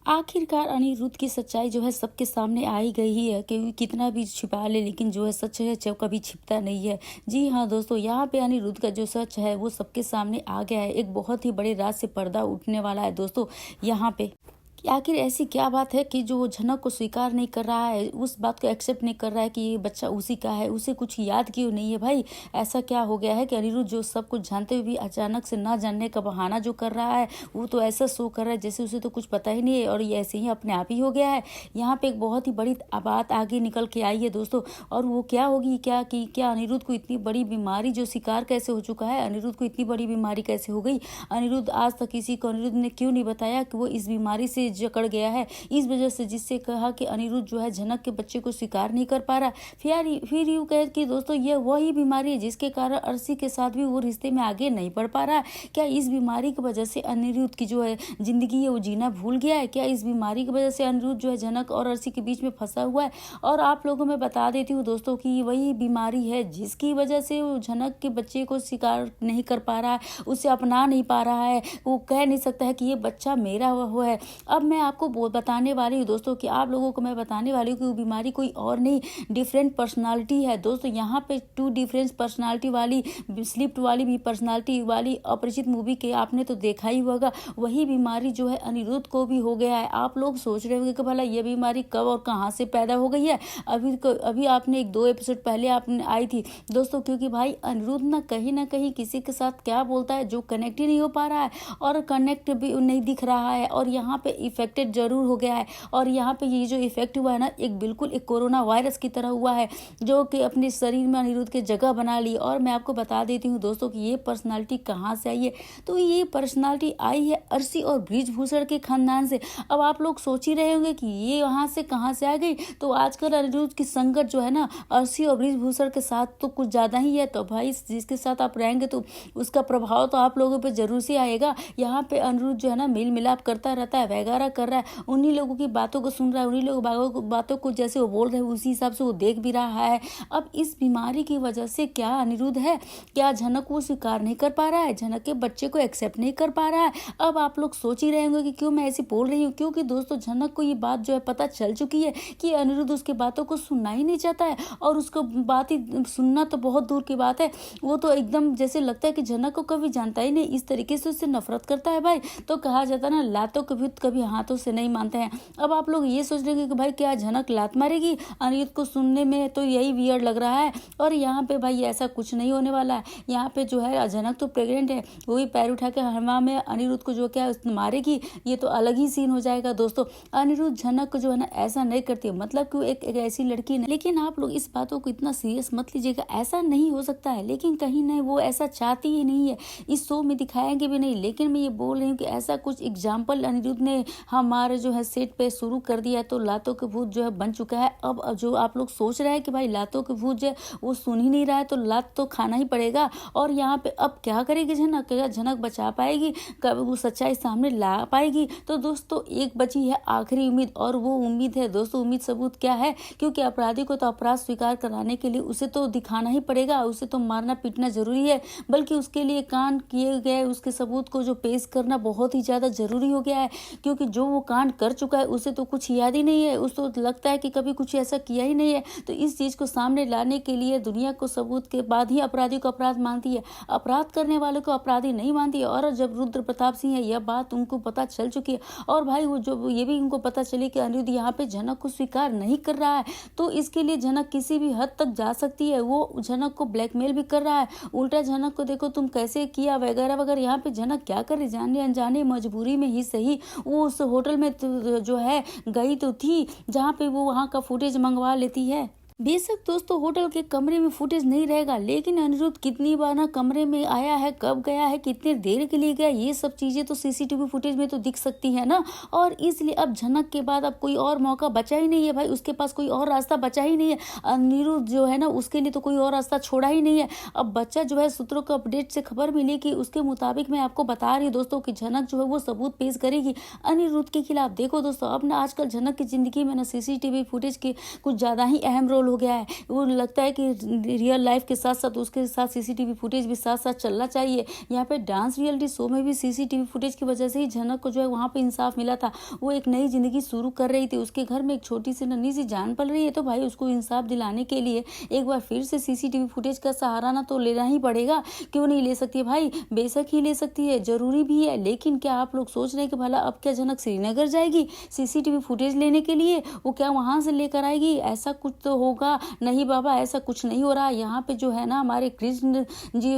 आखिरकार अनिरुद्ध की सच्चाई जो है सबके सामने आ ही गई ही है, क्योंकि कितना भी छिपा ले लेकिन जो है सच है जो कभी छिपता नहीं है। जी हाँ दोस्तों, यहाँ पे अनिरुद्ध का जो सच है वो सबके सामने आ गया है। एक बहुत ही बड़े राज से पर्दा उठने वाला है दोस्तों यहाँ पे। कि आखिर ऐसी क्या बात है कि जो झनक को स्वीकार नहीं कर रहा है, उस बात को एक्सेप्ट नहीं कर रहा है कि ये बच्चा उसी का है, उसे कुछ याद क्यों नहीं है। भाई ऐसा क्या हो गया है कि अनिरुद्ध जो सब कुछ जानते हुए भी अचानक से ना जानने का बहाना जो कर रहा है, वो तो ऐसा शो कर रहा है जैसे उसे तो कुछ पता ही नहीं है और ये ऐसे ही अपने आप ही हो गया है। यहाँ पे एक बहुत ही बड़ी बात आगे निकल के आई है दोस्तों, और वो क्या होगी, क्या अनिरुद्ध को इतनी बड़ी बीमारी जो शिकार कैसे हो चुका है, अनिरुद्ध को इतनी बड़ी बीमारी कैसे हो गई। अनिरुद्ध आज तक किसी को अनिरुद्ध ने क्यों नहीं बताया कि वो इस बीमारी से जकड़ गया है, इस वजह से जिससे कहा कि अनिरुद्ध जो है झनक के बच्चे को स्वीकार नहीं कर पा रहा। फिर यूँ कहे कि दोस्तों ये वही बीमारी है जिसके कारण अर्शी के साथ भी वो रिश्ते में आगे नहीं बढ़ पा रहा। क्या इस बीमारी की वजह से अनिरुद्ध की जो है जिंदगी है वो जीना भूल गया है? क्या इस बीमारी की वजह से अनिरुद्ध जो है झनक और अर्शी के बीच में फंसा हुआ है? और आप लोगों में बता देती हूँ दोस्तों कि वही बीमारी है जिसकी वजह से वो झनक के बच्चे को स्वीकार नहीं कर पा रहा है, उसे अपना नहीं पा रहा है, वो कह नहीं सकता है कि ये बच्चा मेरा हुआ है। अब मैं आपको बताने वाली हूँ दोस्तों कि आप लोगों को मैं बताने वाली हूँ कि वो बीमारी कोई और नहीं, डिफरेंट पर्सनालिटी है दोस्तों। यहाँ पे 2 डिफरेंट पर्सनालिटी वाली, स्लिप्ट वाली भी पर्सनालिटी वाली अपरिचित मूवी के आपने तो देखा ही होगा। वही बीमारी जो है अनिरुद्ध को भी हो गया है। आप लोग सोच रहे होंगे कि भला ये बीमारी कब और कहाँ से पैदा हो गई है। अभी आपने 1-2 एपिसोड पहले आपने आई थी दोस्तों, क्योंकि भाई अनिरुद्ध ना कहीं किसी के साथ क्या बोलता है जो कनेक्ट ही नहीं हो पा रहा है और कनेक्ट भी नहीं दिख रहा है, और यहाँ पे इफेक्टेड जरूर हो गया है। और यहाँ पे ये जो इफेक्ट हुआ है ना, बिल्कुल एक कोरोना वायरस की तरह हुआ है जो कि अपने शरीर में अनिरुद्ध के जगह बना ली। और मैं आपको बता देती हूँ दोस्तों कि ये पर्सनालिटी कहाँ से आई है, तो ये पर्सनालिटी आई है अर्शी और बृजभूषण के खानदान से। अब आप लोग सोच ही रहे होंगे कि ये वहाँ से कहाँ से आ गई। तो आजकल अनिरुद्ध की संगत जो है ना अर्शी और बृजभूषण के साथ तो कुछ ज़्यादा ही है। तो भाई जिसके साथ आप रहेंगे तो उसका प्रभाव तो आप लोगों पर जरूर से आएगा। यहाँ पे अनिरुद्ध जो है ना मेल मिलाप करता रहता है, वगैरह कर रहा है, उन्हीं लोगों की बातों को सुन रहा है, उन्हीं लोगों बातों को जैसे वो बोल रहे हैं उसी हिसाब से वो देख भी रहा है। अब इस बीमारी की वजह से क्या अनिरुद्ध है, क्या झनक को स्वीकार नहीं कर पा रहा है, झनक के बच्चे को एक्सेप्ट नहीं कर पा रहा है। अब आप लोग सोच ही रहे होंगे कि क्यों मैं ऐसे बोल रही हूँ, क्योंकि दोस्तों झनक को ये बात जो है पता चल चुकी है कि अनिरुद्ध उसके बातों को सुनना ही नहीं चाहता है। और उसको बात ही सुनना तो बहुत दूर की बात है, वो तो एकदम जैसे लगता है कि झनक को कभी जानता ही नहीं, इस तरीके से उससे नफरत करता है। भाई तो कहा जाता है ना, लातों कभी हाथों से नहीं मानते हैं। अब आप लोग ये सोच रहे हैं कि भाई क्या झनक लात मारेगी, अनिरुद्ध को सुनने में तो यही वियर्ड लग रहा है। और यहाँ पे भाई ऐसा कुछ नहीं होने वाला है। यहाँ पे जो है झनक तो प्रेग्नेंट है, वही पैर उठा के हवा में अनिरुद्ध को जो क्या मारेगी, ये तो अलग ही सीन हो जाएगा दोस्तों। अनिरुद्ध झनक को जो है ना ऐसा नहीं करती, मतलब कि एक ऐसी लड़की नहीं। लेकिन आप लोग इस बातों को इतना सीरियस मत लीजिएगा, ऐसा नहीं हो सकता है, लेकिन कहीं नहीं वो ऐसा चाहती ही नहीं है, इस शो में दिखाएंगे भी नहीं। लेकिन मैं ये बोल रही हूँ कि ऐसा कुछ एग्जाम्पल अनिरुद्ध ने हमारे जो है सेट पे शुरू कर दिया, तो लातों के भूत जो है बन चुका है। अब जो आप लोग सोच रहे हैं कि भाई लातों के भूत जो है वो सुन ही नहीं रहा है, तो लात तो खाना ही पड़ेगा। और यहाँ पे अब क्या करेगी झनक, क्या झनक बचा पाएगी, कब वो सच्चाई सामने ला पाएगी? तो दोस्तों एक बची है आखिरी उम्मीद, और वो उम्मीद है दोस्तों, उम्मीद सबूत क्या है, क्योंकि अपराधी को तो अपराध स्वीकार कराने के लिए उसे तो दिखाना ही पड़ेगा, उसे तो मारना पीटना जरूरी है, बल्कि उसके लिए कांड किए गए उसके सबूत को जो पेश करना बहुत ही ज्यादा जरूरी हो गया है। क्योंकि जो वो कांड कर चुका है उसे तो कुछ याद ही नहीं है, उसको तो लगता है कि कभी कुछ ऐसा किया ही नहीं है। तो इस चीज को सामने लाने के लिए दुनिया को सबूत के बाद ही अपराधी को अपराध मानती है, अपराध करने वाले को अपराधी नहीं मानती है। और जब रुद्र प्रताप सिंह है, यह बात उनको पता चल चुकी है, और भाई वो जो ये भी उनको पता चले कि अनिरुद्ध यहाँ पे झनक को स्वीकार नहीं कर रहा है, तो इसके लिए झनक किसी भी हद तक जा सकती है। वो झनक को ब्लैकमेल भी कर रहा है, उल्टा झनक को देखो तुम कैसे किया वगैरह वगैरह। यहाँ पे झनक क्या कर रही, जाने अनजाने मजबूरी में ही सही, वो उस होटल में जो है गई तो थी जहाँ पे वो वहाँ का फुटेज मंगवा लेती है। बेशक दोस्तों होटल के कमरे में फुटेज नहीं रहेगा, लेकिन अनिरुद्ध कितनी बार ना कमरे में आया है, कब गया है, कितनी देर के लिए गया, ये सब चीजें तो सीसीटीवी फुटेज में तो दिख सकती है ना। और इसलिए अब झनक के बाद अब कोई और मौका बचा ही नहीं है भाई, उसके पास कोई और रास्ता बचा ही नहीं है। अनिरुद्ध जो है ना उसके लिए तो कोई और रास्ता छोड़ा ही नहीं है। अब बच्चा जो है सूत्रों को अपडेट से खबर मिली कि उसके मुताबिक मैं आपको बता रही हूँ दोस्तों कि झनक जो है वो सबूत पेश करेगी अनिरुद्ध के खिलाफ। देखो दोस्तों अब ना आजकल झनक की जिंदगी में ना सीसीटीवी फुटेज के कुछ ज्यादा ही अहम रोल माहौल हो गया है। वो लगता है कि रियल लाइफ के साथ साथ उसके साथ सीसीटीवी फुटेज भी साथ साथ चलना चाहिए। यहाँ पे डांस रियलिटी शो में भी सीसीटीवी फुटेज की वजह से ही झनक को जो है वहाँ पे इंसाफ मिला था। वो एक नई जिंदगी शुरू कर रही थी, उसके घर में एक छोटी सी नन्ही सी जान पल रही है, तो भाई उसको इंसाफ दिलाने के लिए एक बार फिर से सीसीटीवी फुटेज का सहारा ना तो लेना ही पड़ेगा। क्यों नहीं ले सकती है भाई, बेशक ही ले सकती है, जरूरी भी है। लेकिन क्या आप लोग सोच रहे हैं कि भला अब क्या झनक श्रीनगर जाएगी सीसीटीवी फुटेज लेने के लिए? वो क्या वहां से लेकर आएगी? ऐसा कुछ तो होगा नहीं बाबा, ऐसा कुछ नहीं हो रहा। यहाँ पे जो है ना हमारे कृष्ण जी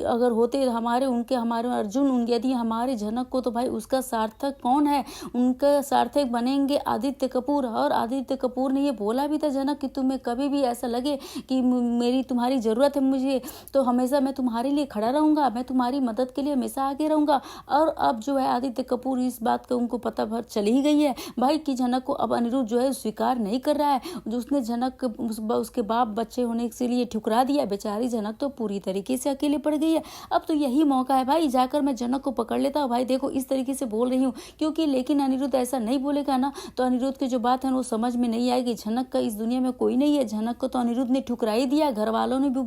अगर होते हमारे अर्जुन यदि हमारे झनक को, तो भाई उसका सार्थक कौन है? उनका सार्थक बनेंगे आदित्य कपूर। और आदित्य कपूर ने ये बोला भी था झनक कि तुम्हें कभी भी ऐसा लगे कि मेरी तुम्हारी जरूरत है मुझे, तो हमेशा मैं तुम्हारे लिए खड़ा रहूंगा, मैं तुम्हारी मदद के लिए हमेशा आगे रहूंगा। और अब जो है आदित्य कपूर इस बात का उनको पता भर चली ही गई है भाई कि झनक को अब अनिरुद्ध जो है स्वीकार नहीं कर रहा है। जो उसने झनक उसके बाप बच्चे होने के लिए ठुकरा दिया, बेचारी झनक तो पूरी तरीके से अकेले पड़ गई है। अब तो यही मौका है भाई, जाकर मैं झनक को पकड़ लेता हूँ। भाई देखो इस तरीके से बोल रही हूँ क्योंकि, लेकिन अनिरुद्ध ऐसा नहीं बोलेगा ना, तो अनिरुद्ध की जो बात है वो समझ में नहीं आएगी। झनक का इस दुनिया में कोई नहीं है, झनक को तो अनिरुद्ध ने ठुकरा ही दिया, घर वालों ने भी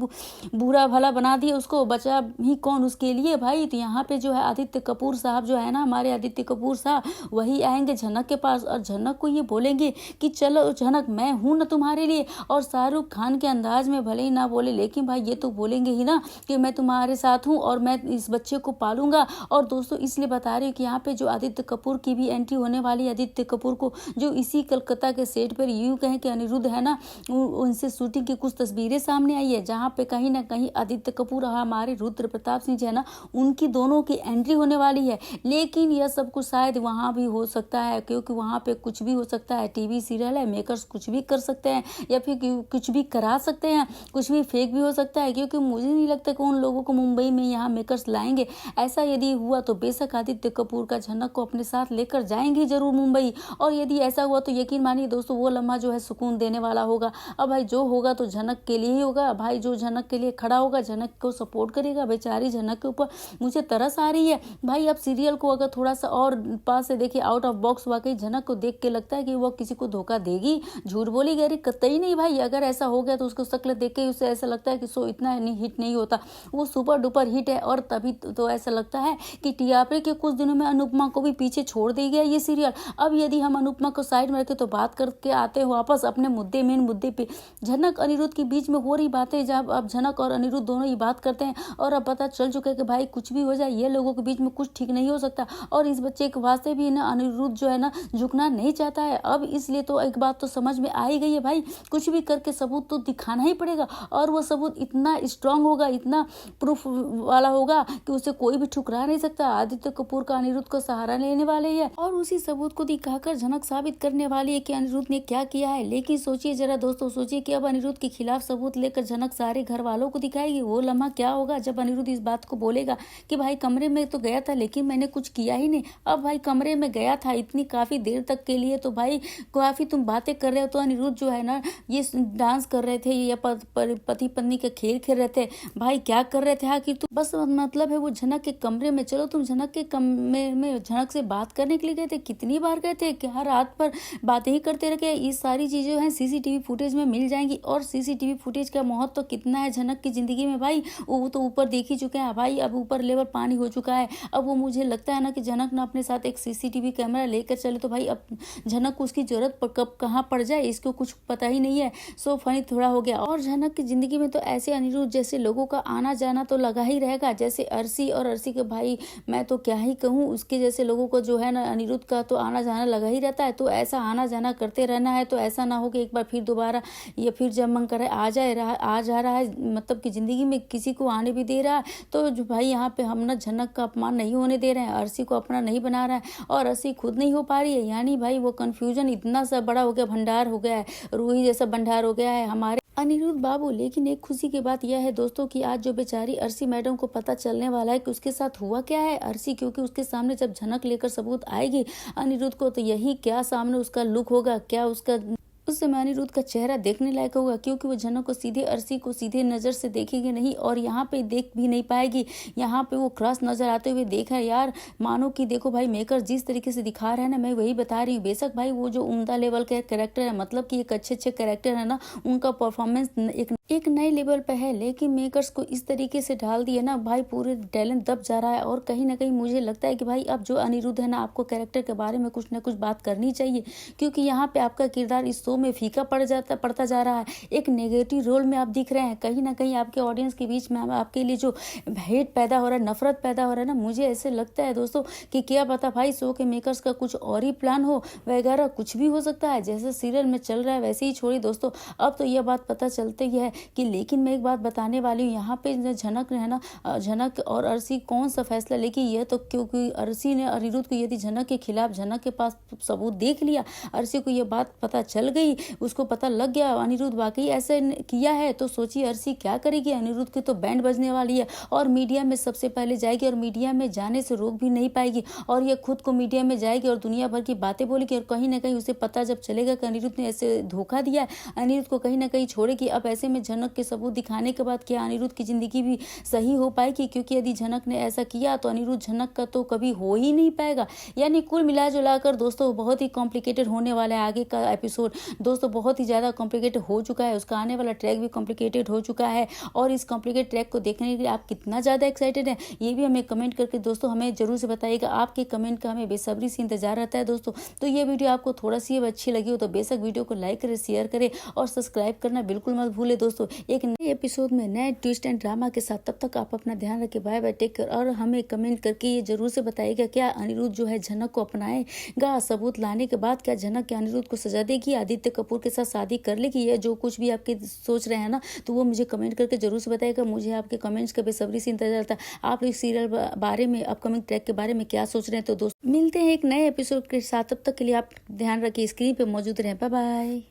बुरा भला बना दिया उसको, बचा ही कौन उसके लिए भाई। तो यहाँ पे जो है आदित्य कपूर साहब जो है ना, हमारे आदित्य कपूर साहब वही आएंगे झनक के पास और झनक को ये बोलेंगे कि चलो झनक मैं हूं ना तुम्हारे लिए। और शाहरुख खान के अंदाज में भले ही ना बोले, लेकिन भाई ये तो बोलेंगे ही ना कि मैं तुम्हारे साथ हूं और मैं इस बच्चे को पालूंगा। और दोस्तों इसलिए बता रही हूँ कि यहाँ पे जो आदित्य कपूर की भी एंट्री होने वाली है। आदित्य कपूर को जो इसी कलकत्ता के सेट पर यूं कहें कि अनिरुद्ध है ना, उनसे शूटिंग की कुछ तस्वीरें सामने आई है जहाँ पे कहीं ना कहीं आदित्य कपूर और हमारे रुद्र प्रताप सिंह जो है ना, उनकी दोनों की एंट्री होने वाली है। लेकिन यह सब कुछ शायद वहाँ भी हो सकता है, क्योंकि वहाँ पे कुछ भी हो सकता है, टीवी सीरियल है, मेकर्स कुछ भी कर सकते हैं या फिर कुछ भी करा सकते हैं, कुछ भी फेक भी हो सकता है। क्योंकि मुझे नहीं लगता कि उन लोगों को मुंबई में यहाँ मेकर्स लाएंगे। ऐसा यदि हुआ तो बेशक आदित्य कपूर का झनक को अपने साथ लेकर जाएंगे जरूर मुंबई। और यदि ऐसा हुआ तो यकीन मानिए दोस्तों वो लम्हा जो है सुकून देने वाला होगा। अब भाई जो होगा तो झनक के लिए ही होगा भाई, जो झनक के लिए खड़ा होगा, झनक को सपोर्ट करेगा। बेचारी झनक के ऊपर मुझे तरस आ रही है भाई। अब सीरियल को अगर थोड़ा सा और पास से देखिए, आउट ऑफ बॉक्स, वाकई झनक को देख के लगता है कि वो किसी को धोखा देगी, झूठ बोलेगी। अरे कतई नहीं भाई, अगर ऐसा हो गया तो उसको शक्ल देख के उसे ऐसा लगता है कि शो इतना हिट नहीं होता, वो सुपर डुपर हिट है। और तभी तो ऐसा लगता है कि टीआरपी के कुछ दिनों में अनुपमा को भी पीछे छोड़ दी गया ये सीरियल। अब यदि हम अनुपमा को साइड में रखे तो बात करके आते हो वापस अपने मेन मुद्दे पे, झनक अनिरुद्ध के बीच में हो रही बातें, जब अब झनक और अनिरुद्ध दोनों ही बात करते हैं और अब पता चल चुका है कि भाई कुछ भी हो जाए ये लोगों के बीच में कुछ ठीक नहीं हो सकता। और इस बच्चे के वास्ते भी ना अनिरुद्ध जो है ना झुकना नहीं चाहता है। अब इसलिए तो एक बात तो समझ में आ ही गई है भाई, कुछ भी करके सबूत तो दिखाना ही पड़ेगा। और वो सबूत इतना स्ट्रांग होगा, इतना प्रूफ वाला होगा कि उसे कोई भी ठुकरा नहीं सकता। आदित्य कपूर का अनिरुद्ध को सहारा लेने वाले हैं और उसी सबूत को दिखाकर झनक साबित करने वाली है कि अनिरुद्ध ने क्या किया है। लेकिन सोचिए जरा दोस्तों, सोचिए कि अब अनिरुद्ध के खिलाफ सबूत लेकर झनक सारे घर वालों को दिखाएगी। वो लम्हा क्या होगा जब अनिरुद्ध इस बात को बोलेगा कि भाई कमरे में तो गया था लेकिन मैंने कुछ किया ही नहीं। अब भाई कमरे में गया था इतनी काफी देर तक के लिए, तो भाई काफी तुम बातें कर रहे हो। तो अनिरुद्ध जो है ना ये डांस कर रहे थे या पति पत्नी का खेल खेल रहे थे, भाई क्या कर रहे थे आखिर? तो बस मतलब है वो झनक के कमरे में, चलो तुम झनक के कमरे में झनक से बात करने के लिए गए थे, कितनी बार गए थे, क्या रात पर बातें ही करते रहे? ये सारी चीजें हैं सीसीटीवी फुटेज में मिल जाएंगी। और सीसीटीवी फुटेज का महत्व तो कितना है झनक की जिंदगी में भाई, वो तो ऊपर देख ही चुके हैं भाई, अब ऊपर लेवल पानी हो चुका है। अब वो मुझे लगता है ना कि झनक ना अपने साथ एक सीसीटीवी कैमरा लेकर चले तो भाई अब झनक को उसकी जरूरत कब कहाँ पड़ जाए इसको कुछ पता ही नहीं है। सो फनी थोड़ा हो गया। और झनक की जिंदगी में तो ऐसे अनिरुद्ध जैसे लोगों का आना जाना तो लगा ही रहेगा, जैसे अर्शी और अर्शी के भाई, मैं तो क्या ही कहूँ, उसके जैसे लोगों को जो है ना अनिरुद्ध का तो आना जाना लगा ही रहता है। तो ऐसा आना जाना करते रहना है, तो ऐसा ना हो कि एक बार फिर दोबारा या फिर जब मन करे आ जा रहा है, मतलब कि जिंदगी में किसी को आने भी दे रहा है। तो जो भाई यहाँ पे हम ना झनक का अपमान नहीं होने दे रहे हैं, अर्शी को अपना नहीं बना रहा है और अर्शी खुद नहीं हो पा रही है। यानी भाई वो कंफ्यूजन इतना सा बड़ा हो गया, भंडार हो गया है, रूही जैसा भंडार हो गया है हमारे अनिरुद्ध बाबू। लेकिन एक खुशी की बात यह है दोस्तों कि आज जो बेचारी अर्शी मैडम को पता चलने वाला है कि उसके साथ हुआ क्या है अर्शी, क्योंकि उसके सामने जब झनक लेकर सबूत आएगी अनिरुद्ध को, तो यही क्या सामने उसका लुक होगा, क्या उस समय अनिरुद्ध का चेहरा देखने लायक होगा, क्योंकि वो झनक को सीधे अर्शी को सीधे नज़र से देखेगी नहीं और यहाँ पे देख भी नहीं पाएगी। यहाँ पे वो क्रश नज़र आते हुए देखा यार, मानो कि देखो भाई मेकर जिस तरीके से दिखा रहा है ना, मैं वही बता रही हूँ। बेशक भाई वो जो उम्दा लेवल का कैरेक्टर है, मतलब कि एक अच्छे कैरेक्टर है ना, उनका परफॉर्मेंस एक नए लेवल पे है, लेकिन मेकर्स को इस तरीके से डाल दिया ना भाई, पूरे टैलेंट दब जा रहा है। और कहीं ना कहीं मुझे लगता है कि भाई अब जो अनिरुद्ध है ना, आपको कैरेक्टर के बारे में कुछ ना कुछ बात करनी चाहिए, क्योंकि यहाँ पे आपका किरदार इस शो में फीका पड़ता जा रहा है। एक नेगेटिव रोल में आप दिख रहे हैं, कहीं ना कहीं आपके ऑडियंस के बीच में आपके लिए जो हेट पैदा हो रहा है, नफरत पैदा हो रहा है ना, मुझे ऐसे लगता है दोस्तों कि क्या पता भाई शो के मेकर्स का कुछ और ही प्लान हो वगैरह, कुछ भी हो सकता है। जैसे सीरियल में चल रहा है वैसे ही छोड़िए दोस्तों, अब तो यह बात पता चलती है कि, लेकिन मैं एक बात बताने वाली हूँ, यहाँ पे झनक है ना, झनक और अर्शी कौन सा फैसला लेगी ये तो, क्योंकि अर्शी ने अनिरुद्ध को यदि झनक के खिलाफ, झनक के पास सबूत देख लिया, अर्शी को ये बात पता चल गई, उसको पता लग गया अनिरुद्ध वाकई ऐसे किया है, तो सोचिए अर्शी क्या करेगी। अनिरुद्ध की तो बैंड बजने वाली है और मीडिया में सबसे पहले जाएगी और मीडिया में जाने से रोक भी नहीं पाएगी, और ये खुद को मीडिया में जाएगी और दुनिया भर की बातें बोलेगी। और कहीं ना कहीं उसे पता जब चलेगा कि अनिरुद्ध ने ऐसे धोखा दिया है, अनिरुद्ध को कहीं ना कहीं छोड़ेगी। अब ऐसे में झनक के सबूत दिखाने के बाद क्या अनिरुद्ध की जिंदगी भी सही हो पाएगी, क्योंकि यदि झनक ने ऐसा किया तो अनिरुद्ध झनक का तो कभी हो ही नहीं पाएगा। यानी कुल मिला जुलाकर दोस्तों बहुत ही कॉम्प्लिकेटेड होने वाला है आगे का एपिसोड दोस्तों, बहुत ही ज़्यादा कॉम्प्लिकेटेड हो चुका है, उसका आने वाला ट्रैक भी कॉम्प्लिकेटेड हो चुका है। और इस कॉम्प्लिकेटेड ट्रैक को देखने के लिए आप कितना ज़्यादा एक्साइटेड हैं, ये भी हमें कमेंट करके दोस्तों हमें जरूर से बताइएगा। आपके कमेंट का हमें बेसब्री से इंतजार रहता है दोस्तों। तो ये वीडियो आपको थोड़ा सी अच्छी लगी हो तो बेशक वीडियो को लाइक करें, शेयर करें और सब्सक्राइब करना बिल्कुल मत भूले दोस्तों। एक नए एपिसोड में नए ट्विस्ट एंड ड्रामा के साथ, तब तक आप अपना ध्यान रखें। Bye bye, take care. और हमें कमेंट करके ये जरूर से बताइएगा, क्या अनिरुद्ध जो है झनक को अपनाएगा, सबूत लाने के बाद क्या झनक के अनिरुद्ध को सजा देगी, आदित्य कपूर के साथ शादी कर लेगी, या जो कुछ भी आपके सोच रहे हैं ना, तो वो मुझे कमेंट करके जरूर से बताइएगा। मुझे आपके कमेंट्स का बेसब्री से इंतजार था। आप इस सीरियल बारे में, अपकमिंग ट्रैक के बारे में क्या सोच रहे हैं। तो दोस्तों मिलते हैं एक नए एपिसोड के साथ, तब तक के लिए आप ध्यान रखिए, स्क्रीन पे मौजूद रहें। Bye bye.